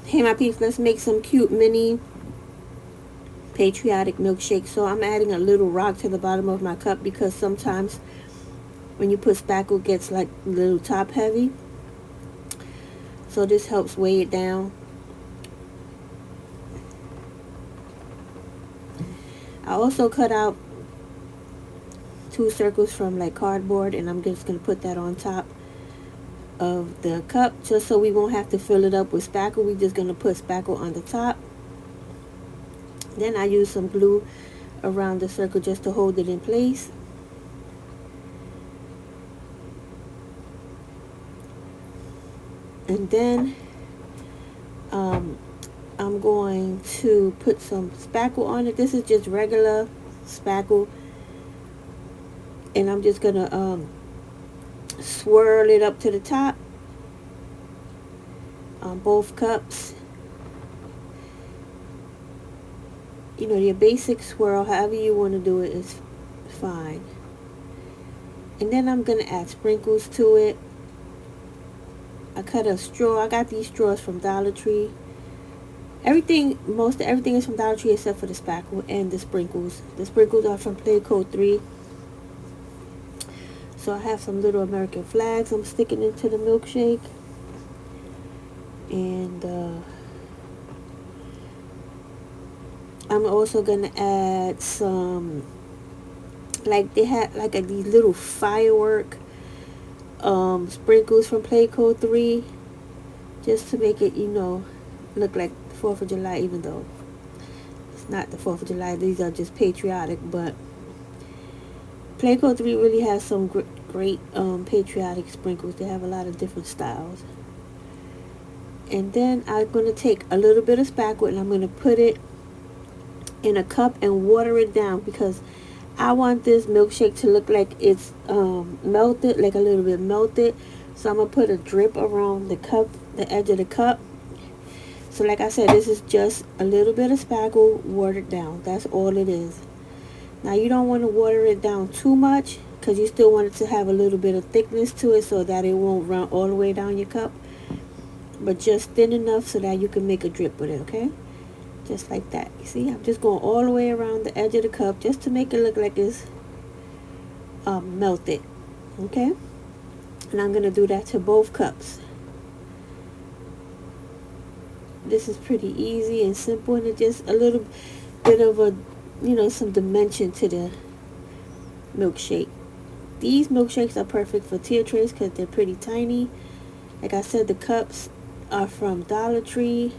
Hey my peeps, let's make some cute mini patriotic milkshakes. So I'm adding a little rock to the bottom of my cup because sometimes when you put spackle, it gets like a little top heavy. So this helps weigh it down. I also cut out 2 circles from like cardboard, and I'm just going to put that on top of the cup just so we won't have to fill it up with spackle. We're just going to put spackle on the top. Then I use some glue around the circle just to hold it in place. And then I'm going to put some spackle on it. This is just regular spackle, and I'm just gonna swirl it up to the top on both cups. You know, your basic swirl, however you want to do it, is fine. And then I'm gonna add sprinkles to it. I cut a straw. I got these straws from Dollar Tree. Most everything is from Dollar Tree except for the spackle and the sprinkles. The sprinkles are from Play Code 3. So I have some little American flags I'm sticking into the milkshake. And I'm also gonna add some, like they had like these little firework sprinkles from Play Code 3, just to make it, you know, look like the 4th of July, even though it's not the 4th of July. These are just patriotic, but Play Code 3 really has some great patriotic sprinkles. They have a lot of different styles. And then I'm going to take a little bit of spackle and I'm going to put it in a cup and water it down, because I want this milkshake to look like it's melted, like a little bit melted. So I'm going to put a drip around the cup, the edge of the cup. So like I said, this is just a little bit of spackle watered down. That's all it is. Now you don't want to water it down too much, because you still want it to have a little bit of thickness to it so that it won't run all the way down your cup. But just thin enough so that you can make a drip with it, okay? Just like that. You see, I'm just going all the way around the edge of the cup just to make it look like it's melted, okay? And I'm going to do that to both cups. This is pretty easy and simple, and it's just a little bit of a, you know, some dimension to the milkshake. These milkshakes are perfect for tier trays because they're pretty tiny. Like I said, the cups are from Dollar Tree,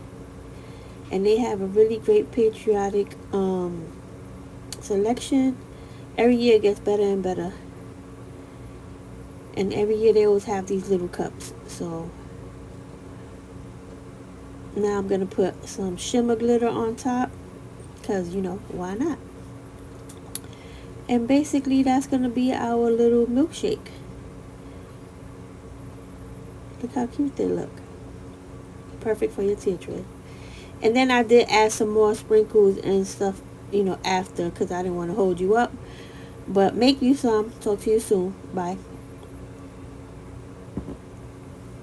and they have a really great patriotic selection. Every year it gets better and better, and every year they always have these little cups. So now I'm going to put some shimmer glitter on top, because, you know, why not? And basically that's going to be our little milkshake. Look how cute they look. Perfect for your tea tray. And then I did add some more sprinkles and stuff, you know, after, because I didn't want to hold you up. But make you some. Talk to you soon. Bye.